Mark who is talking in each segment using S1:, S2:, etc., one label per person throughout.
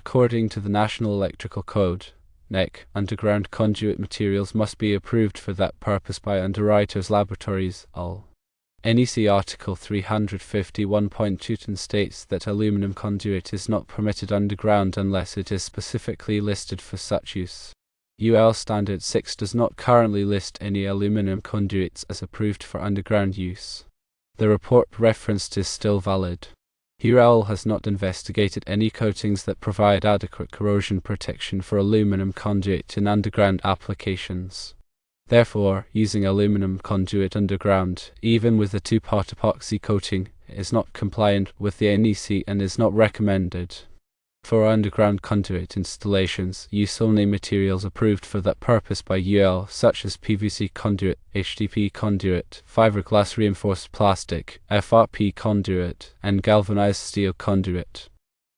S1: According to the National Electrical Code, NEC, underground conduit materials must be approved for that purpose by underwriters' laboratories, AL. NEC Article 351.2 states that aluminum conduit is not permitted underground unless it is specifically listed for such use. UL Standard 6 does not currently list any aluminum conduits as approved for underground use. The report referenced is still valid. UL has not investigated any coatings that provide adequate corrosion protection for aluminum conduit in underground applications. Therefore, using aluminum conduit underground, even with a two-part epoxy coating, is not compliant with the NEC and is not recommended. For underground conduit installations, use only materials approved for that purpose by UL, such as PVC conduit, HDPE conduit, fiberglass reinforced plastic, FRP conduit, and galvanized steel conduit.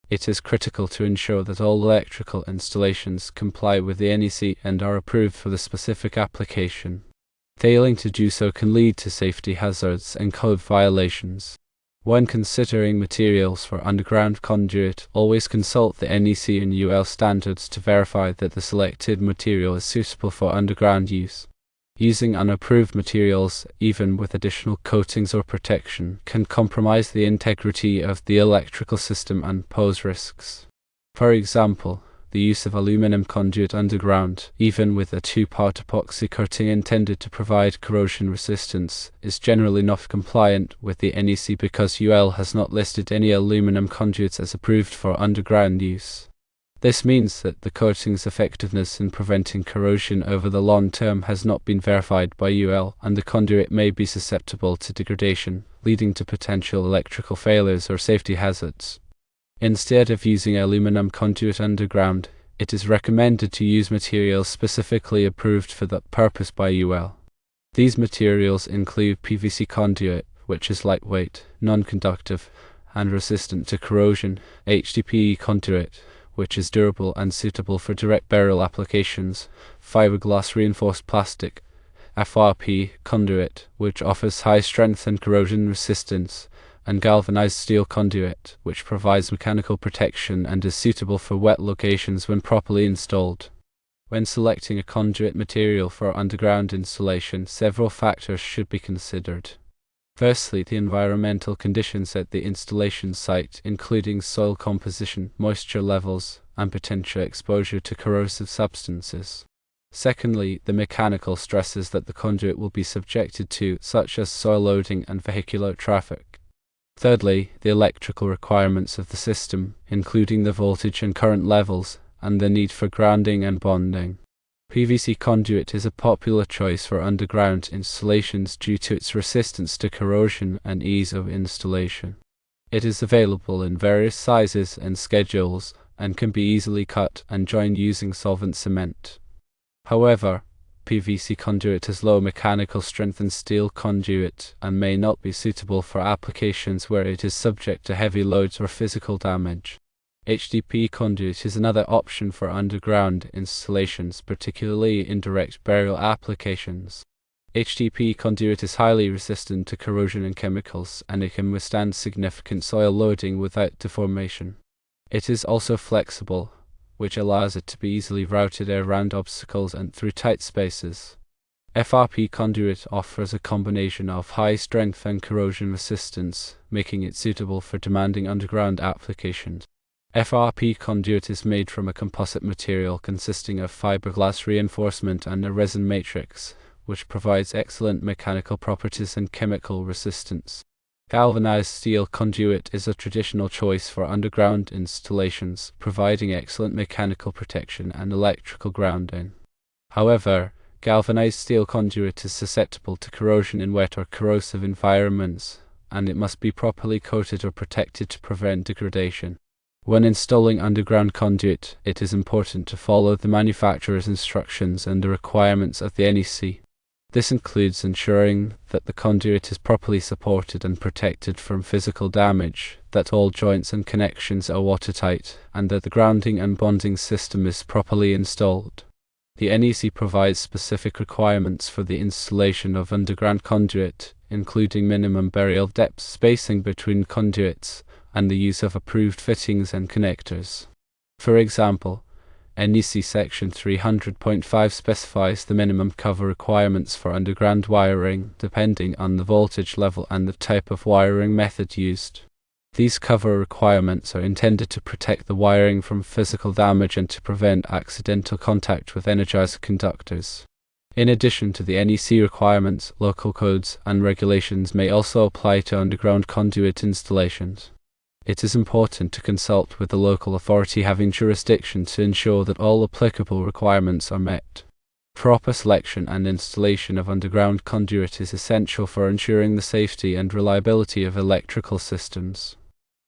S1: It is critical to ensure that all electrical installations comply with the NEC and are approved for the specific application. Failing to do so can lead to safety hazards and code violations. When considering materials for underground conduit, always consult the NEC and UL standards to verify that the selected material is suitable for underground use. Using unapproved materials, even with additional coatings or protection, can compromise the integrity of the electrical system and pose risks. For example, the use of aluminum conduit underground, even with a two-part epoxy coating intended to provide corrosion resistance, is generally not compliant with the NEC because UL has not listed any aluminum conduits as approved for underground use. This means that the coating's effectiveness in preventing corrosion over the long term has not been verified by UL, and the conduit may be susceptible to degradation, leading to potential electrical failures or safety hazards. Instead of using aluminum conduit underground, it is recommended to use materials specifically approved for that purpose by UL. These materials include PVC conduit, which is lightweight, non-conductive, and resistant to corrosion, HDPE conduit, which is durable and suitable for direct burial applications, fiberglass reinforced plastic, FRP conduit, which offers high strength and corrosion resistance, and galvanized steel conduit, which provides mechanical protection and is suitable for wet locations when properly installed. When selecting a conduit material for underground installation, several factors should be considered. Firstly, the environmental conditions at the installation site, including soil composition, moisture levels, and potential exposure to corrosive substances. Secondly, the mechanical stresses that the conduit will be subjected to, such as soil loading and vehicular traffic. Thirdly, the electrical requirements of the system, including the voltage and current levels, and the need for grounding and bonding. PVC conduit is a popular choice for underground installations due to its resistance to corrosion and ease of installation. It is available in various sizes and schedules, and can be easily cut and joined using solvent cement. However, PVC conduit has low mechanical strength than steel conduit and may not be suitable for applications where it is subject to heavy loads or physical damage. HDPE conduit is another option for underground installations, particularly in direct burial applications. HDPE conduit is highly resistant to corrosion and chemicals, and it can withstand significant soil loading without deformation. It is also flexible, which allows it to be easily routed around obstacles and through tight spaces. FRP conduit offers a combination of high strength and corrosion resistance, making it suitable for demanding underground applications. FRP conduit is made from a composite material consisting of fiberglass reinforcement and a resin matrix, which provides excellent mechanical properties and chemical resistance. Galvanized steel conduit is a traditional choice for underground installations, providing excellent mechanical protection and electrical grounding. However, galvanized steel conduit is susceptible to corrosion in wet or corrosive environments, and it must be properly coated or protected to prevent degradation. When installing underground conduit, it is important to follow the manufacturer's instructions and the requirements of the NEC. This includes ensuring that the conduit is properly supported and protected from physical damage, that all joints and connections are watertight, and that the grounding and bonding system is properly installed. The NEC provides specific requirements for the installation of underground conduit, including minimum burial depth spacing between conduits, and the use of approved fittings and connectors. For example, NEC Section 300.5 specifies the minimum cover requirements for underground wiring depending on the voltage level and the type of wiring method used. These cover requirements are intended to protect the wiring from physical damage and to prevent accidental contact with energized conductors. In addition to the NEC requirements, local codes and regulations may also apply to underground conduit installations. It is important to consult with the local authority having jurisdiction to ensure that all applicable requirements are met. Proper selection and installation of underground conduit is essential for ensuring the safety and reliability of electrical systems.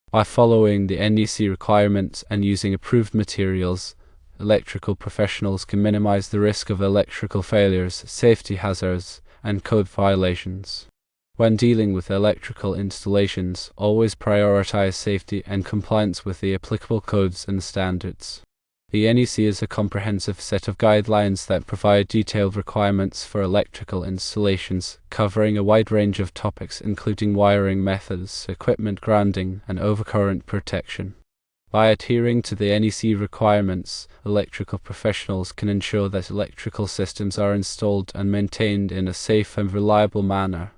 S1: By following the NEC requirements and using approved materials, electrical professionals can minimize the risk of electrical failures, safety hazards, and code violations. When dealing with electrical installations, always prioritize safety and compliance with the applicable codes and standards. The NEC is a comprehensive set of guidelines that provide detailed requirements for electrical installations, covering a wide range of topics including wiring methods, equipment grounding, and overcurrent protection. By adhering to the NEC requirements, electrical professionals can ensure that electrical systems are installed and maintained in a safe and reliable manner.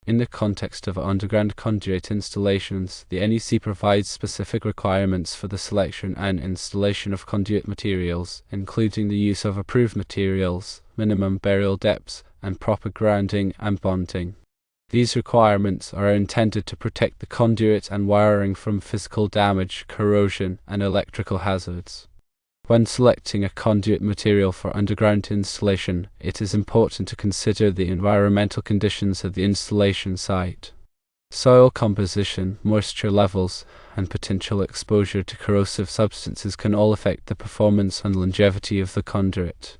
S1: In the context of underground conduit installations, the NEC provides specific requirements for the selection and installation of conduit materials, including the use of approved materials, minimum burial depths, and proper grounding and bonding. These requirements are intended to protect the conduit and wiring from physical damage, corrosion, and electrical hazards. When selecting a conduit material for underground installation, it is important to consider the environmental conditions of the installation site. Soil composition, moisture levels, and potential exposure to corrosive substances can all affect the performance and longevity of the conduit.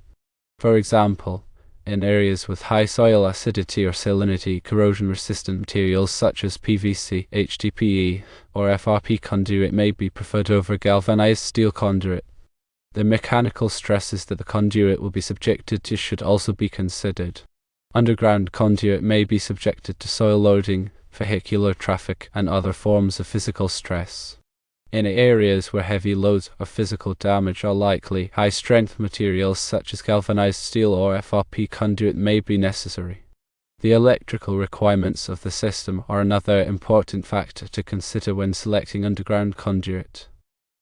S1: For example, in areas with high soil acidity or salinity, corrosion-resistant materials such as PVC, HDPE, or FRP conduit may be preferred over galvanized steel conduit. The mechanical stresses that the conduit will be subjected to should also be considered. Underground conduit may be subjected to soil loading, vehicular traffic, and other forms of physical stress. In areas where heavy loads or physical damage are likely, high-strength materials such as galvanized steel or FRP conduit may be necessary. The electrical requirements of the system are another important factor to consider when selecting underground conduit.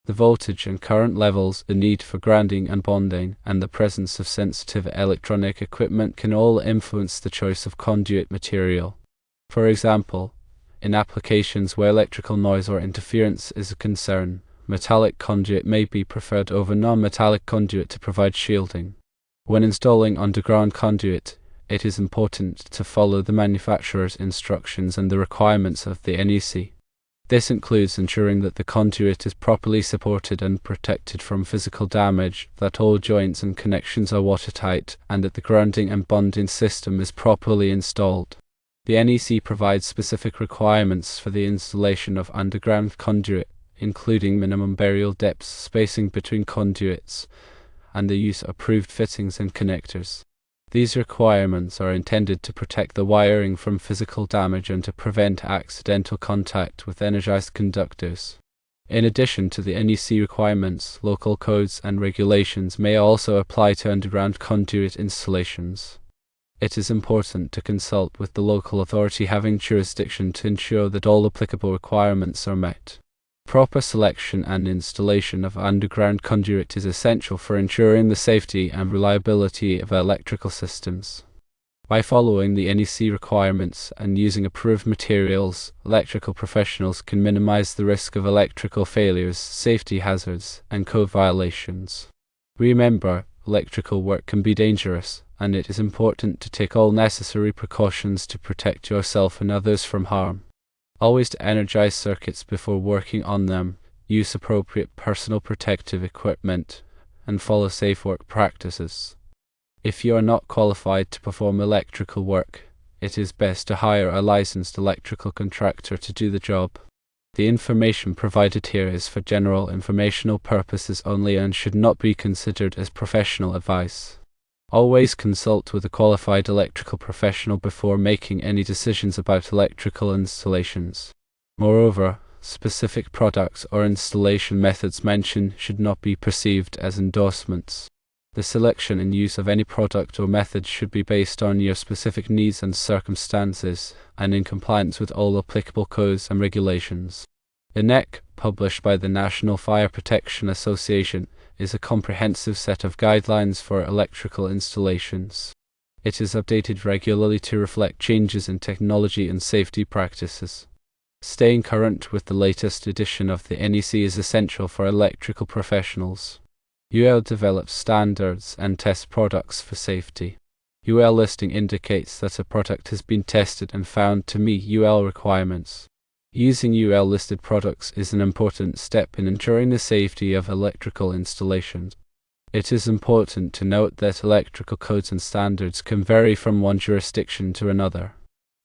S1: The voltage and current levels, the need for grounding and bonding, and the presence of sensitive electronic equipment can all influence the choice of conduit material. For example, in applications where electrical noise or interference is a concern, metallic conduit may be preferred over non-metallic conduit to provide shielding. When installing underground conduit, it is important to follow the manufacturer's instructions and the requirements of the NEC. This includes ensuring that the conduit is properly supported and protected from physical damage, that all joints and connections are watertight, and that the grounding and bonding system is properly installed. The NEC provides specific requirements for the installation of underground conduit, including minimum burial depths, spacing between conduits, and the use of approved fittings and connectors. These requirements are intended to protect the wiring from physical damage and to prevent accidental contact with energized conductors. In addition to the NEC requirements, local codes and regulations may also apply to underground conduit installations. It is important to consult with the local authority having jurisdiction to ensure that all applicable requirements are met. Proper selection and installation of underground conduit is essential for ensuring the safety and reliability of electrical systems. By following the NEC requirements and using approved materials, electrical professionals can minimize the risk of electrical failures, safety hazards, and code violations. Remember, electrical work can be dangerous, and it is important to take all necessary precautions to protect yourself and others from harm. Always to energize circuits before working on them, use appropriate personal protective equipment, and follow safe work practices. If you are not qualified to perform electrical work, it is best to hire a licensed electrical contractor to do the job. The information provided here is for general informational purposes only and should not be considered as professional advice. Always consult with a qualified electrical professional before making any decisions about electrical installations. Moreover, specific products or installation methods mentioned should not be perceived as endorsements. The selection and use of any product or method should be based on your specific needs and circumstances, and in compliance with all applicable codes and regulations. The NEC, published by the National Fire Protection Association, is a comprehensive set of guidelines for electrical installations. It is updated regularly to reflect changes in technology and safety practices. Staying current with the latest edition of the NEC is essential for electrical professionals. UL develops standards and tests products for safety. UL listing indicates that a product has been tested and found to meet UL requirements. Using UL listed products is an important step in ensuring the safety of electrical installations. It is important to note that electrical codes and standards can vary from one jurisdiction to another.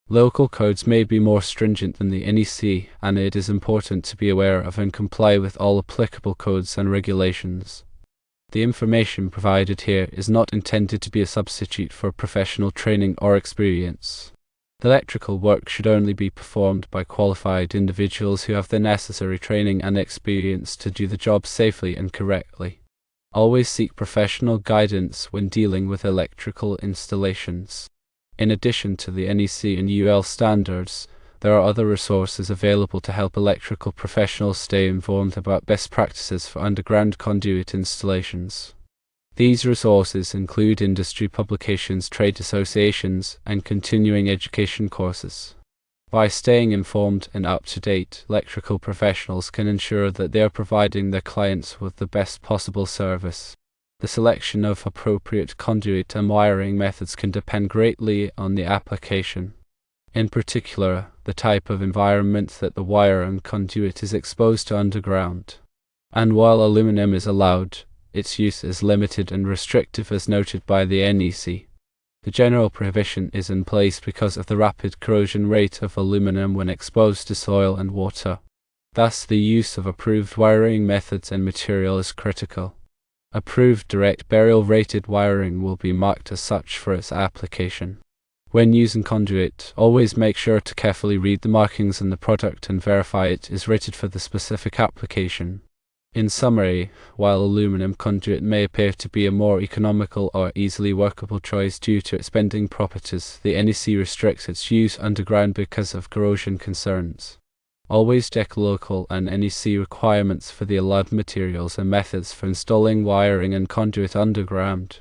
S1: Local codes may be more stringent than the NEC, and it is important to be aware of and comply with all applicable codes and regulations. The information provided here is not intended to be a substitute for professional training or experience. The electrical work should only be performed by qualified individuals who have the necessary training and experience to do the job safely and correctly. Always seek professional guidance when dealing with electrical installations. In addition to the NEC and UL standards, there are other resources available to help electrical professionals stay informed about best practices for underground conduit installations. These resources include industry publications, trade associations, and continuing education courses. By staying informed and up to date, electrical professionals can ensure that they are providing their clients with the best possible service. The selection of appropriate conduit and wiring methods can depend greatly on the application. In particular, the type of environment that the wire and conduit is exposed to underground. And while aluminum is allowed, its use is limited and restrictive as noted by the NEC. The general prohibition is in place because of the rapid corrosion rate of aluminum when exposed to soil and water. Thus, the use of approved wiring methods and material is critical. Approved direct burial rated wiring will be marked as such for its application. When using conduit, always make sure to carefully read the markings on the product and verify it is rated for the specific application. In summary, while aluminum conduit may appear to be a more economical or easily workable choice due to its bending properties, the NEC restricts its use underground because of corrosion concerns. Always check local and NEC requirements for the allowed materials and methods for installing wiring and conduit underground.